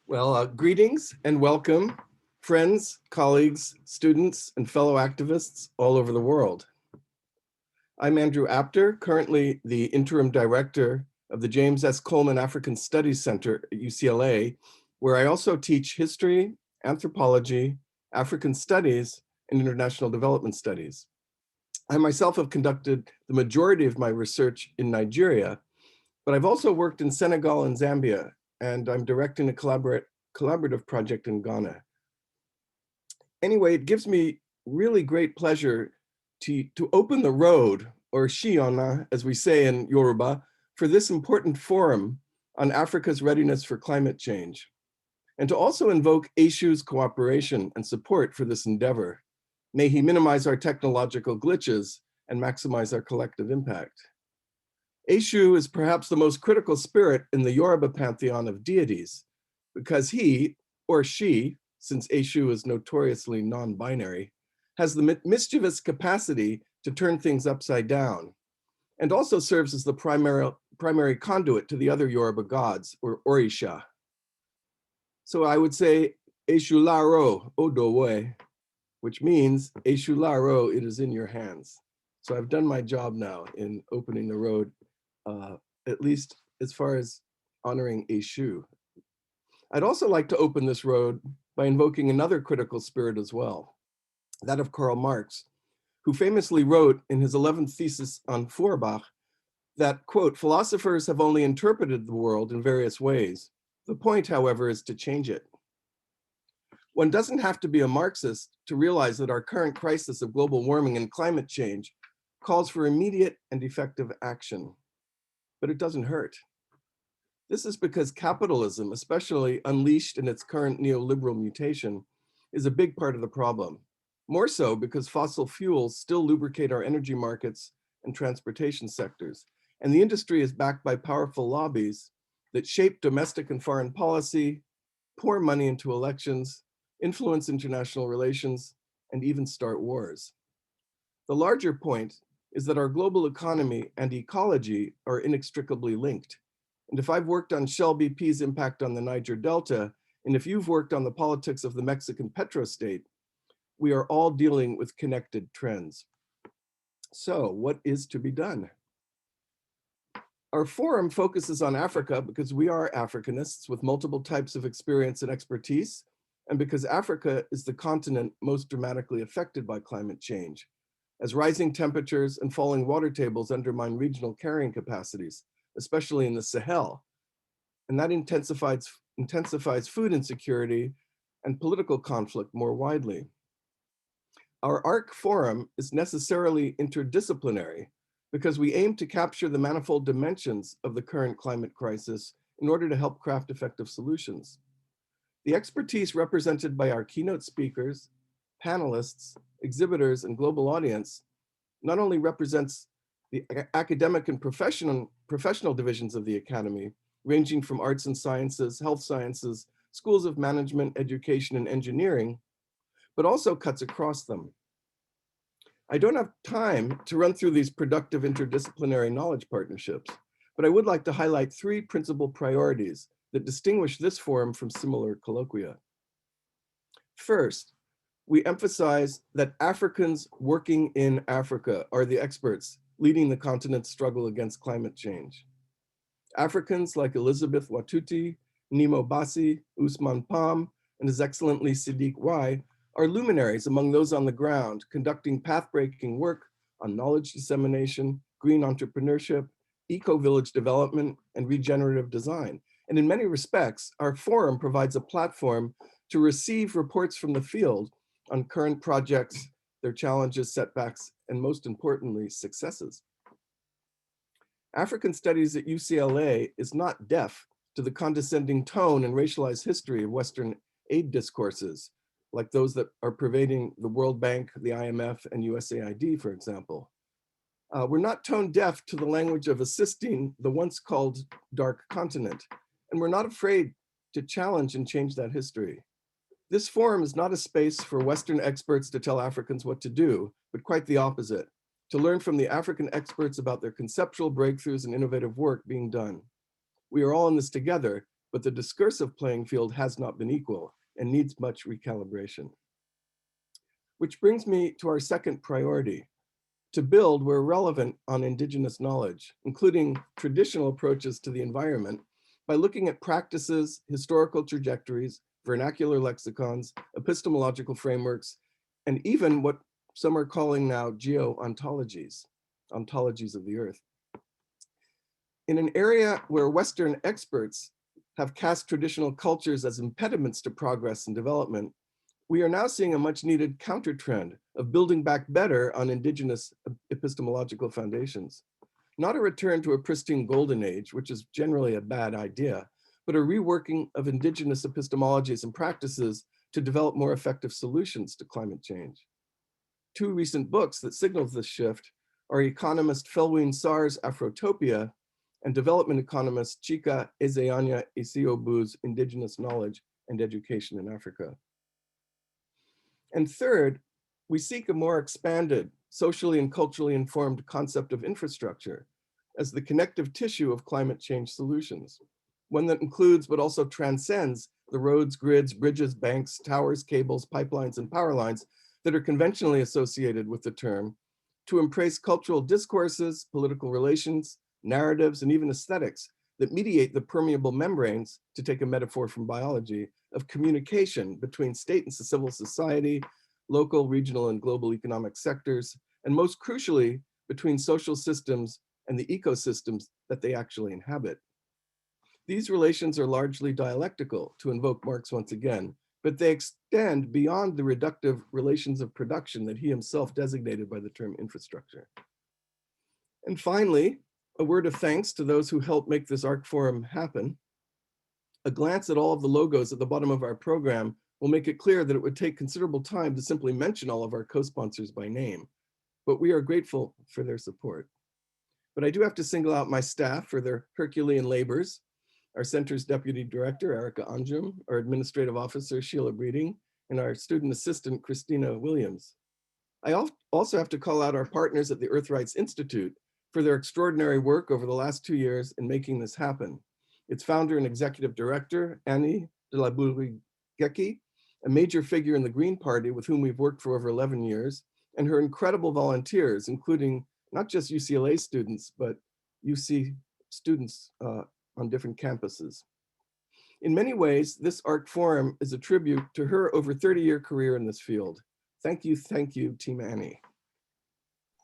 Well, greetings and welcome, friends, colleagues, students, and fellow activists all over the world. I'm Andrew Apter, currently the interim director of the James S. Coleman African Studies Center at UCLA, where I also teach history, anthropology, African studies, and international development studies. I myself have conducted the majority of my research in Nigeria, but I've also worked in Senegal and Zambia, and I'm directing a collaborative project in Ghana. Anyway, it gives me really great pleasure to open the road, or shiona, as we say in Yoruba, for this important forum on Africa's readiness for climate change, and to also invoke ASHU's cooperation and support for this endeavor. May he minimize our technological glitches and maximize our collective impact. ASHU is perhaps the most critical spirit in the Yoruba pantheon of deities, because he or she, since ASHU is notoriously non-binary, has the mischievous capacity to turn things upside down, and also serves as the primary conduit to the other Yoruba gods, or Orisha. So I would say, Eshu Laro Odowe, which means, Eshu Laro, it is in your hands. So I've done my job now in opening the road, at least as far as honoring Eshu. I'd also like to open this road by invoking another critical spirit as well, that of Karl Marx, who famously wrote in his 11th thesis on Feuerbach that, quote, philosophers have only interpreted the world in various ways. The point, however, is to change it. One doesn't have to be a Marxist to realize that our current crisis of global warming and climate change calls for immediate and effective action, but it doesn't hurt. This is because capitalism, especially unleashed in its current neoliberal mutation, is a big part of the problem. More so because fossil fuels still lubricate our energy markets and transportation sectors, and the industry is backed by powerful lobbies that shape domestic and foreign policy, pour money into elections, influence international relations, and even start wars. The larger point is that our global economy and ecology are inextricably linked. And if I've worked on Shell BP's impact on the Niger Delta, and if you've worked on the politics of the Mexican petrostate, we are all dealing with connected trends. So what is to be done? Our forum focuses on Africa because we are Africanists with multiple types of experience and expertise, and because Africa is the continent most dramatically affected by climate change, as rising temperatures and falling water tables undermine regional carrying capacities, especially in the Sahel. And that intensifies food insecurity and political conflict more widely. Our ARC forum is necessarily interdisciplinary because we aim to capture the manifold dimensions of the current climate crisis in order to help craft effective solutions. The expertise represented by our keynote speakers, panelists, exhibitors, and global audience not only represents the academic and professional divisions of the Academy, ranging from arts and sciences, health sciences, schools of management, education, and engineering, but also cuts across them. I don't have time to run through these productive interdisciplinary knowledge partnerships, but I would like to highlight three principal priorities that distinguish this forum from similar colloquia. First, we emphasize that Africans working in Africa are the experts leading the continent's struggle against climate change. Africans like Elizabeth Watuti, Nemo Bassi, Usman Pam, and His Excellency Siddiq Y are luminaries among those on the ground conducting path-breaking work on knowledge dissemination, green entrepreneurship, eco-village development, and regenerative design. And in many respects, our forum provides a platform to receive reports from the field on current projects, their challenges, setbacks, and most importantly, successes. African Studies at UCLA is not deaf to the condescending tone and racialized history of Western aid discourses, like those that are pervading the World Bank, the IMF, and USAID, for example. We're not tone deaf to the language of assisting the once called dark continent, and we're not afraid to challenge and change that history. This forum is not a space for Western experts to tell Africans what to do, but quite the opposite, to learn from the African experts about their conceptual breakthroughs and innovative work being done. We are all in this together, but the discursive playing field has not been equal and needs much recalibration. Which brings me to our second priority, to build where relevant on Indigenous knowledge, including traditional approaches to the environment, by looking at practices, historical trajectories, vernacular lexicons, epistemological frameworks, and even what some are calling now geo-ontologies, ontologies of the earth. In an area where Western experts have cast traditional cultures as impediments to progress and development, we are now seeing a much needed counter trend of building back better on Indigenous epistemological foundations. Not a return to a pristine golden age, which is generally a bad idea, but a reworking of Indigenous epistemologies and practices to develop more effective solutions to climate change. Two recent books that signal this shift are economist Felwine Sarr's Afrotopia and development economist Chika Ezeanya Isiobu's Indigenous Knowledge and Education in Africa. And third, we seek a more expanded, socially and culturally informed concept of infrastructure as the connective tissue of climate change solutions, one that includes but also transcends the roads, grids, bridges, banks, towers, cables, pipelines, and power lines that are conventionally associated with the term, to embrace cultural discourses, political relations, narratives, and even aesthetics that mediate the permeable membranes, to take a metaphor from biology, of communication between state and civil society, local, regional, and global economic sectors, and most crucially, between social systems and the ecosystems that they actually inhabit. These relations are largely dialectical, to invoke Marx once again, but they extend beyond the reductive relations of production that he himself designated by the term infrastructure. And finally, a word of thanks to those who helped make this ARC Forum happen. A glance at all of the logos at the bottom of our program will make it clear that it would take considerable time to simply mention all of our co-sponsors by name, but we are grateful for their support. But I do have to single out my staff for their Herculean labors: our center's deputy director, Erica Anjum, our administrative officer, Sheila Breeding, and our student assistant, Christina Williams. I also have to call out our partners at the Earth Rights Institute for their extraordinary work over the last 2 years in making this happen. Its founder and executive director, Annie de la Bouillerie, a major figure in the Green Party with whom we've worked for over 11 years, and her incredible volunteers, including not just UCLA students, but UC students on different campuses. In many ways, this ARC Forum is a tribute to her over 30-year career in this field. Thank you, Team Annie.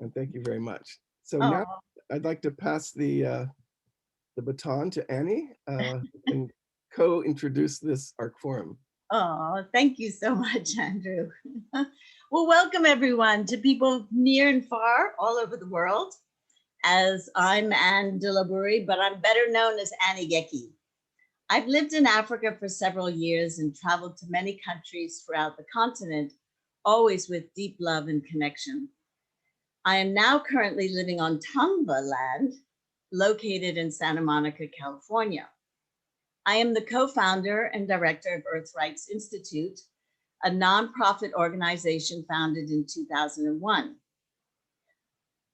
And thank you very much. So now I'd like to pass the baton to Annie and co-introduce this ARC Forum. Oh, thank you so much, Andrew. Well, welcome everyone to people near and far all over the world. As I'm Anne de la Bouillerie, but I'm better known as Annie Goeke. I've lived in Africa for several years and traveled to many countries throughout the continent, always with deep love and connection. I am now currently living on Tongva land, located in Santa Monica, California. I am the co-founder and director of Earth Rights Institute, a nonprofit organization founded in 2001.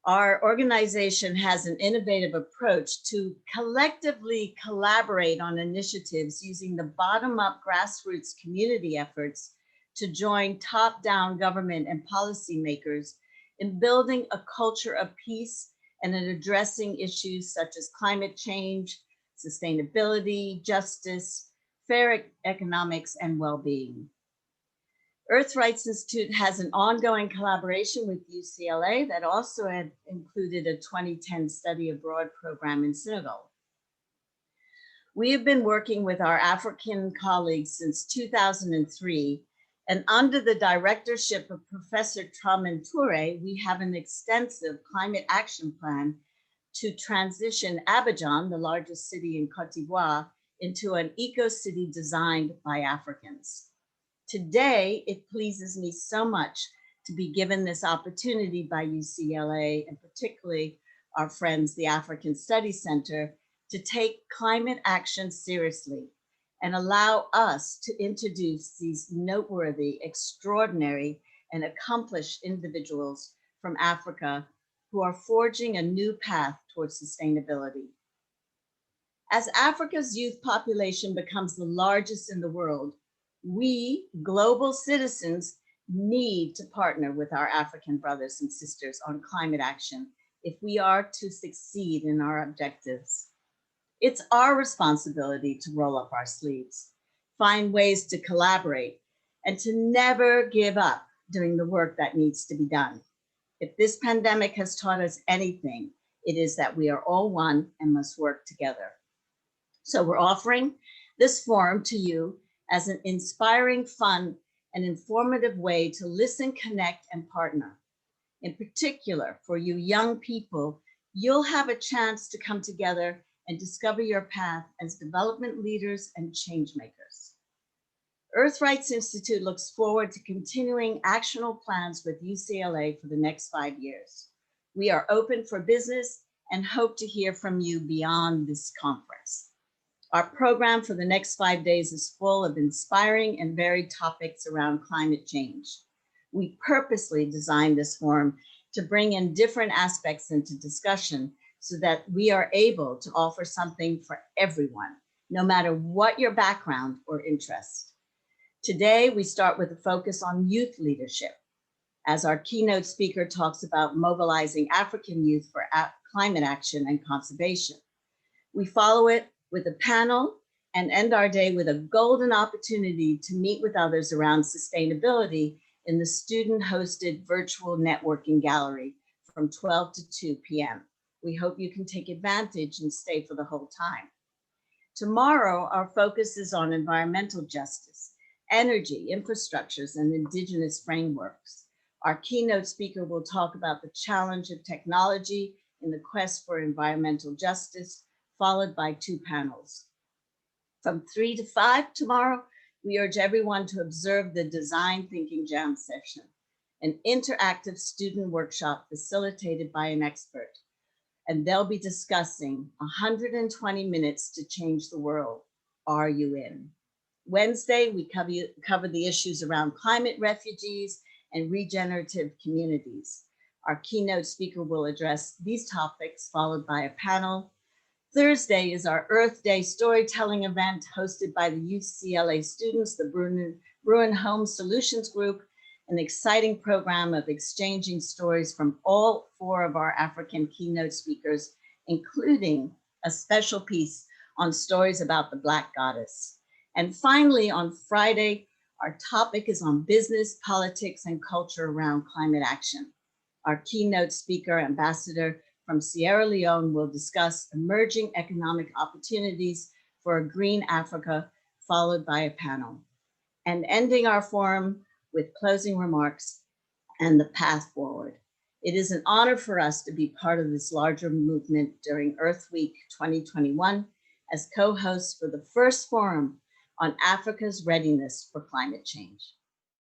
Our organization has an innovative approach to collectively collaborate on initiatives using the bottom-up grassroots community efforts to join top-down government and policymakers in building a culture of peace and in addressing issues such as climate change, sustainability, justice, fair economics, and well-being. Earth Rights Institute has an ongoing collaboration with UCLA that also had included a 2010 study abroad program in Senegal. We have been working with our African colleagues since 2003, and under the directorship of Professor Tramin Toure, we have an extensive climate action plan to transition Abidjan, the largest city in Côte d'Ivoire, into an eco-city designed by Africans. Today, it pleases me so much to be given this opportunity by UCLA, and particularly our friends, the African Studies Center, to take climate action seriously and allow us to introduce these noteworthy, extraordinary, and accomplished individuals from Africa who are forging a new path towards sustainability. As Africa's youth population becomes the largest in the world, we, global citizens, need to partner with our African brothers and sisters on climate action if we are to succeed in our objectives. It's our responsibility to roll up our sleeves, find ways to collaborate, and to never give up doing the work that needs to be done. If this pandemic has taught us anything, it is that we are all one and must work together. So we're offering this forum to you as an inspiring, fun, and informative way to listen, connect, and partner. In particular, for you young people, you'll have a chance to come together and discover your path as development leaders and change makers. Earth Rights Institute looks forward to continuing actionable plans with UCLA for the next 5 years. We are open for business and hope to hear from you beyond this conference. Our program for the next 5 days is full of inspiring and varied topics around climate change. We purposely designed this forum to bring in different aspects into discussion so that we are able to offer something for everyone, no matter what your background or interest. Today, we start with a focus on youth leadership, as our keynote speaker talks about mobilizing African youth for climate action and conservation. We follow it with a panel and end our day with a golden opportunity to meet with others around sustainability in the student-hosted virtual networking gallery from 12 to 2 p.m. We hope you can take advantage and stay for the whole time. Tomorrow, our focus is on environmental justice, energy, infrastructures, and indigenous frameworks. Our keynote speaker will talk about the challenge of technology in the quest for environmental justice, followed by 2 panels. From 3 to 5 tomorrow, we urge everyone to observe the Design Thinking Jam session, an interactive student workshop facilitated by an expert. And they'll be discussing 120 minutes to change the world. Are you in? Wednesday, we cover the issues around climate refugees and regenerative communities. Our keynote speaker will address these topics, followed by a panel. Thursday is our Earth Day storytelling event hosted by the UCLA students, the Bruin Home Solutions Group, an exciting program of exchanging stories from all 4 of our African keynote speakers, including a special piece on stories about the Black goddess. And finally, on Friday, our topic is on business, politics, and culture around climate action. Our keynote speaker, Ambassador from Sierra Leone, will discuss emerging economic opportunities for a green Africa, followed by a panel. And ending our forum with closing remarks and the path forward. It is an honor for us to be part of this larger movement during Earth Week 2021 as co-hosts for the first forum on Africa's readiness for climate change.